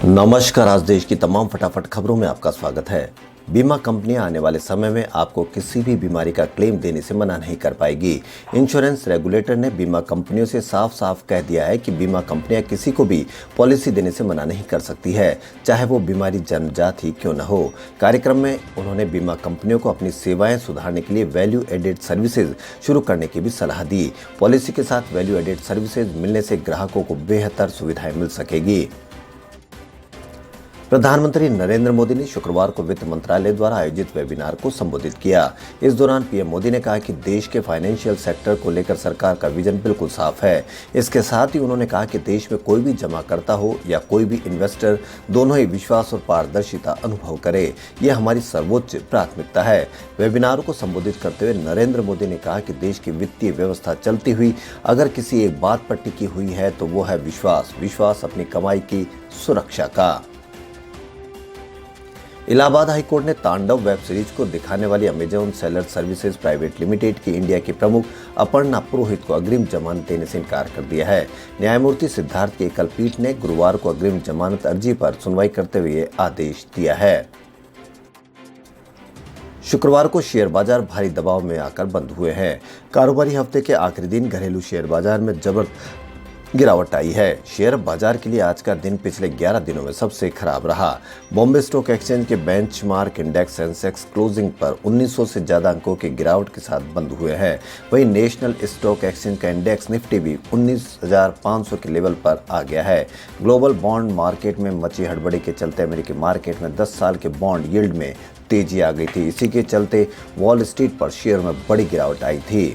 नमस्कार। आज देश की तमाम फटाफट खबरों में आपका स्वागत है। बीमा कंपनियां आने वाले समय में आपको किसी भी बीमारी का क्लेम देने से मना नहीं कर पाएगी। इंश्योरेंस रेगुलेटर ने बीमा कंपनियों से साफ साफ कह दिया है कि बीमा कंपनियां किसी को भी पॉलिसी देने से मना नहीं कर सकती है, चाहे वो बीमारी जन्मजात ही क्यों न हो। कार्यक्रम में उन्होंने बीमा कंपनियों को अपनी सेवाएं सुधारने के लिए वैल्यू एडेड सर्विसेज शुरू करने की भी सलाह दी। पॉलिसी के साथ वैल्यू एडेड सर्विसेज मिलने से ग्राहकों को बेहतर सुविधाएं मिल सकेगी। प्रधानमंत्री नरेंद्र मोदी ने शुक्रवार को वित्त मंत्रालय द्वारा आयोजित वेबिनार को संबोधित किया। इस दौरान पीएम मोदी ने कहा कि देश के फाइनेंशियल सेक्टर को लेकर सरकार का विजन बिल्कुल साफ है। इसके साथ ही उन्होंने कहा कि देश में कोई भी जमाकर्ता हो या कोई भी इन्वेस्टर, दोनों ही विश्वास और पारदर्शिता अनुभव करे। यह हमारी सर्वोच्च प्राथमिकता है। वेबिनार को संबोधित करते हुए नरेंद्र मोदी ने कहा कि देश की वित्तीय व्यवस्था चलती हुई अगर किसी एक बात पर टिकी हुई है तो वो है विश्वास अपनी कमाई की सुरक्षा का। इलाहाबाद हाईकोर्ट ने तांडव वेब सीरीज को दिखाने वाली Amazon seller services private limited की इंडिया की प्रमुख अपर्णा पुरोहित को अग्रिम जमानत देने से इनकार कर दिया है। न्यायमूर्ति सिद्धार्थ की एकल पीठ ने गुरुवार को अग्रिम जमानत अर्जी पर सुनवाई करते हुए ये आदेश दिया है। शुक्रवार को शेयर बाजार भारी दबाव में आकर बंद हुए हैं। कारोबारी हफ्ते के आखिरी दिन घरेलू शेयर बाजार में जबरदस्त गिरावट आई है। शेयर बाजार के लिए आज का दिन पिछले 11 दिनों में सबसे खराब रहा। बॉम्बे स्टॉक एक्सचेंज के बेंचमार्क इंडेक्स सेंसेक्स क्लोजिंग पर 1900 से ज्यादा अंकों की गिरावट के साथ बंद हुए हैं। वहीं नेशनल स्टॉक एक्सचेंज का इंडेक्स निफ्टी भी 19,500 के लेवल पर आ गया है। ग्लोबल बॉन्ड मार्केट में मची हड़बड़ी के चलते अमेरिकी मार्केट में 10 साल के बॉन्ड यील्ड में तेजी आ गई थी। इसी के चलते वॉल स्ट्रीट पर शेयर में बड़ी गिरावट आई थी।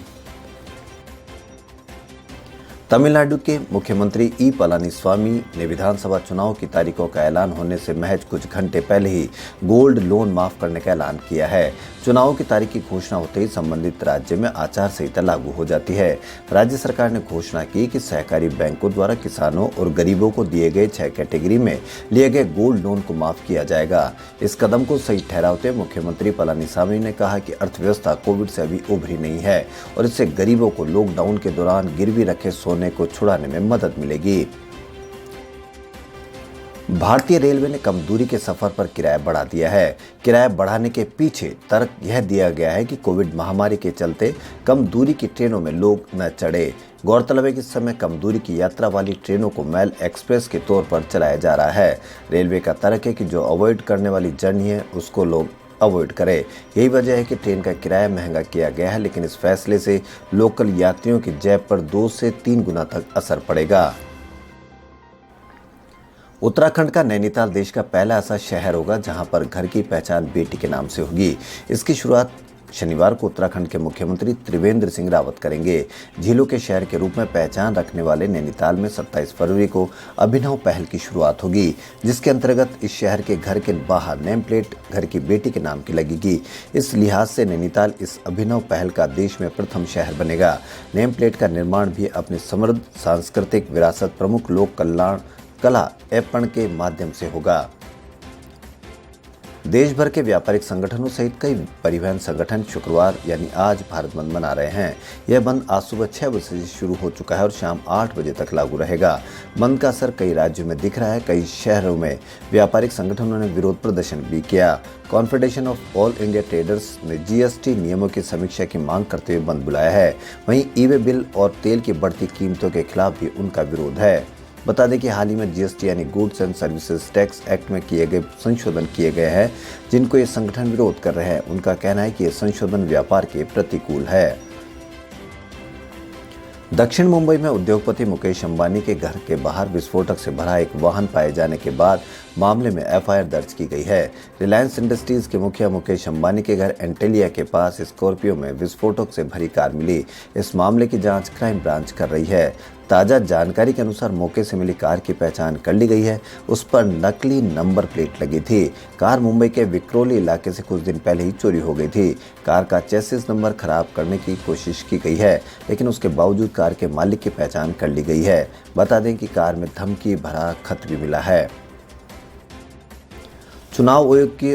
तमिलनाडु के मुख्यमंत्री ई पलानीस्वामी ने विधानसभा चुनाव की तारीखों का ऐलान होने से महज कुछ घंटे पहले ही गोल्ड लोन माफ करने का ऐलान किया है। चुनाव की तारीख की घोषणा होते ही संबंधित राज्य में आचार संहिता लागू हो जाती है। राज्य सरकार ने घोषणा की कि सहकारी बैंकों द्वारा किसानों और गरीबों को दिए गए 6 कैटेगरी में लिए गए गोल्ड लोन को माफ किया जाएगा। इस कदम को सही ठहराते मुख्यमंत्री पलानीस्वामी ने कहा कि अर्थव्यवस्था कोविड से अभी उभरी नहीं है और इससे गरीबों को लॉकडाउन के दौरान गिरवी रखे सोने को छुड़ाने में मदद मिलेगी। भारतीय रेलवे ने कम दूरी के सफर पर किराया बढ़ा दिया है। किराया बढ़ाने के पीछे तर्क यह दिया गया है कि कोविड महामारी के चलते कम दूरी की ट्रेनों में लोग न चढ़े। गौरतलब है कि इस समय कम दूरी की यात्रा वाली ट्रेनों को मेल एक्सप्रेस के तौर पर चलाया जा रहा है। रेलवे का तर्क है कि जो अवॉइड करने वाली जर्नी है उसको लोग अवॉइड करें। यही वजह है कि ट्रेन का किराया महंगा किया गया है, लेकिन इस फैसले से लोकल यात्रियों की जेब पर 2 से 3 गुना तक असर पड़ेगा। उत्तराखंड का नैनीताल देश का पहला ऐसा शहर होगा जहां पर घर की पहचान बेटी के नाम से होगी। इसकी शुरुआत शनिवार को उत्तराखंड के मुख्यमंत्री त्रिवेंद्र सिंह रावत करेंगे। झीलों के शहर के रूप में पहचान रखने वाले नैनीताल में 27 फरवरी को अभिनव पहल की शुरुआत होगी, जिसके अंतर्गत इस शहर के घर के बाहर नेम प्लेट घर की बेटी के नाम की लगेगी। इस लिहाज से नैनीताल इस अभिनव पहल का देश में प्रथम शहर बनेगा। नेम प्लेट का निर्माण भी अपनी समृद्ध सांस्कृतिक विरासत, प्रमुख लोक कल्याण, कला एवं के माध्यम से होगा। देश भर के व्यापारिक संगठनों सहित कई परिवहन संगठन शुक्रवार यानी आज भारत बंद मना रहे हैं। यह बंद आज सुबह 6 बजे से शुरू हो चुका है और शाम 8 बजे तक लागू रहेगा। बंद का असर कई राज्यों में दिख रहा है। कई शहरों में व्यापारिक संगठनों ने विरोध प्रदर्शन भी किया। Confederation of all India traders ने जीएसटी नियमों की समीक्षा की मांग करते हुए बंद बुलाया है। वहीं ई-वे बिल और तेल की बढ़ती कीमतों के खिलाफ भी उनका विरोध है। बता दें कि हाल ही में जीएसटी यानी goods and services tax act में किए गए संशोधन किए गए हैं, जिनको ये संगठन विरोध कर रहे हैं। उनका कहना है कि ये संशोधन व्यापार के प्रतिकूल है। दक्षिण मुंबई में उद्योगपति मुकेश अंबानी के घर के बाहर विस्फोटक से भरा एक वाहन पाए जाने के बाद मामले में एफआईआर दर्ज की गई है। रिलायंस इंडस्ट्रीज के मुखिया मुकेश अंबानी के घर एंटेलिया के पास स्कॉर्पियो में विस्फोटक से भरी कार मिली। इस मामले की जांच क्राइम ब्रांच कर रही है। ताज़ा जानकारी के अनुसार मौके से मिली कार की पहचान कर ली गई है। उस पर नकली नंबर प्लेट लगी थी। कार मुंबई के विक्रोली इलाके से कुछ दिन पहले ही चोरी हो गई थी। कार का चेसिस नंबर खराब करने की कोशिश की गई है, लेकिन उसके बावजूद कार के मालिक की पहचान कर ली गई है। बता दें कि कार में धमकी भरा खत भी मिला है। चुनाव आयोग की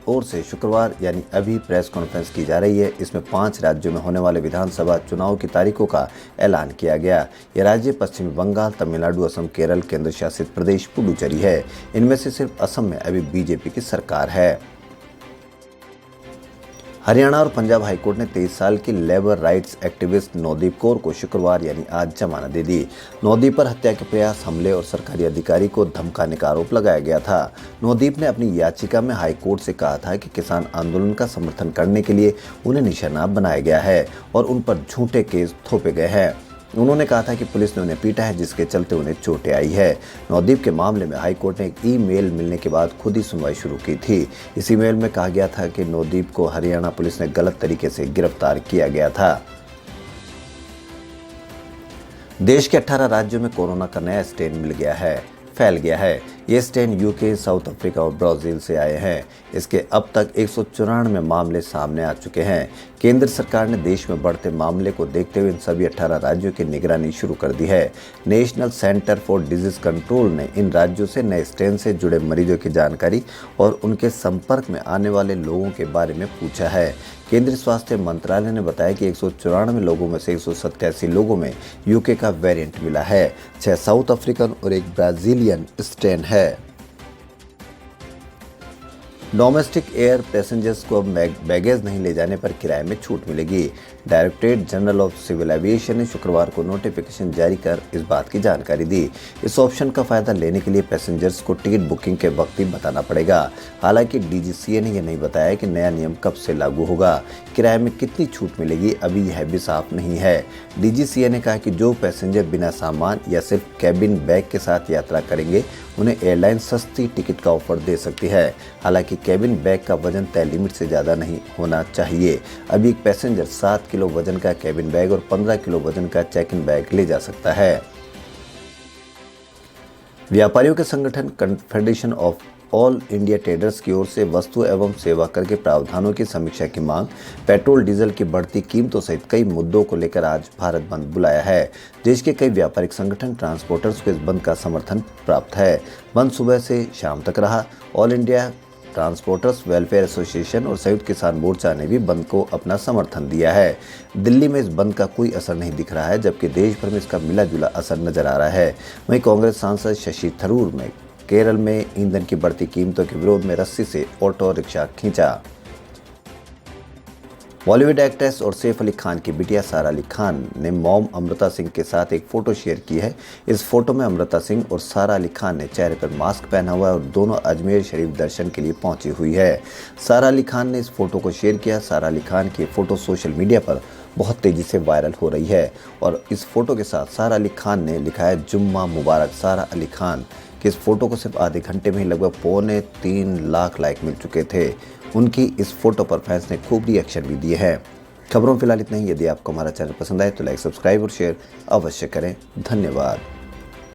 ओर से शुक्रवार यानी अभी प्रेस कॉन्फ्रेंस की जा रही है। इसमें 5 राज्यों में होने वाले विधानसभा चुनाव की तारीखों का ऐलान किया गया। ये राज्य पश्चिमी बंगाल, तमिलनाडु, असम, केरल, केंद्र शासित प्रदेश पुडुचेरी है। इनमें से सिर्फ असम में अभी बीजेपी की सरकार है। हरियाणा और पंजाब हाईकोर्ट ने 23 साल की labour rights activist Navdeep Kaur को शुक्रवार यानी आज जमानत दे दी। नवदीप पर हत्या के प्रयास, हमले और सरकारी अधिकारी को धमकाने का आरोप लगाया गया था। नवदीप ने अपनी याचिका में हाईकोर्ट से कहा था कि किसान आंदोलन का समर्थन करने के लिए उन्हें निशाना बनाया गया है और उन पर झूठे केस थोपे गए हैं। उन्होंने कहा था कि पुलिस ने उन्हें पीटा है, जिसके चलते उन्हें चोटें आई है। नवदीप के मामले में हाईकोर्ट ने एक ईमेल मिलने के बाद खुद ही सुनवाई शुरू की थी। इस ईमेल में कहा गया था कि नवदीप को हरियाणा पुलिस ने गलत तरीके से गिरफ्तार किया गया था। देश के 18 राज्यों में कोरोना का नया स्ट्रेन फैल गया है। ये स्ट्रेन यूके, साउथ अफ्रीका और ब्राजील से आए हैं। इसके अब तक 194 मामले सामने आ चुके हैं। केंद्र सरकार ने देश में बढ़ते मामले को देखते हुए इन सभी 18 राज्यों की निगरानी शुरू कर दी है। National centre for disease control ने इन राज्यों से नए स्ट्रेन से जुड़े मरीजों की जानकारी और उनके संपर्क में आने वाले लोगों के बारे में पूछा है। केंद्रीय स्वास्थ्य मंत्रालय ने बताया कि 194 लोगों में से 187 लोगों में यूके का वेरिएंट मिला है, 6 साउथ अफ्रीकन और 1 ब्राजीलियन स्ट्रेन है। डोमेस्टिक एयर पैसेंजर्स को अब बैगेज नहीं ले जाने पर किराए में छूट मिलेगी। Directorate general of civil aviation ने शुक्रवार को नोटिफिकेशन जारी कर इस बात की जानकारी दी। इस ऑप्शन का फायदा लेने के लिए पैसेंजर्स को टिकट बुकिंग के वक्त ही बताना पड़ेगा। हालांकि डीजीसीए ने यह नहीं बताया कि नया नियम कब से लागू होगा। किराए में कितनी छूट मिलेगी अभी यह भी साफ नहीं है। डीजीसीए ने कहा कि जो पैसेंजर बिना सामान या सिर्फ कैबिन बैग के साथ यात्रा करेंगे उन्हें एयरलाइन सस्ती टिकट का ऑफर दे सकती है। हालांकि कैबिन बैग का वजन तय लिमिट से ज़्यादा नहीं होना चाहिए। अभी एक पैसेंजर 7 किलो वजन का कैबिन बैग और 15 किलो वजन का चेक इन बैग ले जा सकता है। व्यापारियों के संगठन confederation of all India traders की ओर से वस्तु एवं सेवा कर के प्रावधानों की समीक्षा की मांग, पेट्रोल डीजल की बढ़ती कीमतों सहित कई मुद्दों को लेकर आज भारत बंद बुलाया है। देश के कई व्यापारिक संगठन, ट्रांसपोर्टर्स को इस बंद का समर्थन प्राप्त है। बंद सुबह से शाम तक रहा। All India transporters welfare association और संयुक्त किसान मोर्चा ने भी बंद को अपना समर्थन दिया है। दिल्ली में इस बंद का कोई असर नहीं दिख रहा है, जबकि देश भर में इसका मिला जुला असर नजर आ रहा है। वहीं कांग्रेस सांसद शशि थरूर ने केरल में ईंधन की बढ़ती कीमतों के विरोध में रस्सी से ऑटो रिक्शा खींचा। बॉलीवुड एक्ट्रेस और सैफ अली खान की बिटिया सारा अली खान ने मॉम अमृता सिंह के साथ एक फोटो शेयर की है। इस फोटो में अमृता सिंह और सारा अली खान ने चेहरे पर मास्क पहना हुआ है और दोनों अजमेर शरीफ दर्शन के लिए पहुंची हुई है। सारा अली खान ने इस फोटो को शेयर किया। सारा अली खान की फोटो सोशल मीडिया पर बहुत तेजी से वायरल हो रही है और इस फोटो के साथ सारा अली खान ने लिखा है, जुम्मा मुबारक सारा अली खान। कि इस फोटो को सिर्फ आधे घंटे में ही लगभग 3.25 लाख लाइक मिल चुके थे। उनकी इस फोटो पर फैंस ने खूब रिएक्शन भी दिए हैं। खबरों फिलहाल इतना ही। यदि आपको हमारा चैनल पसंद आए तो लाइक, सब्सक्राइब और शेयर अवश्य करें। धन्यवाद।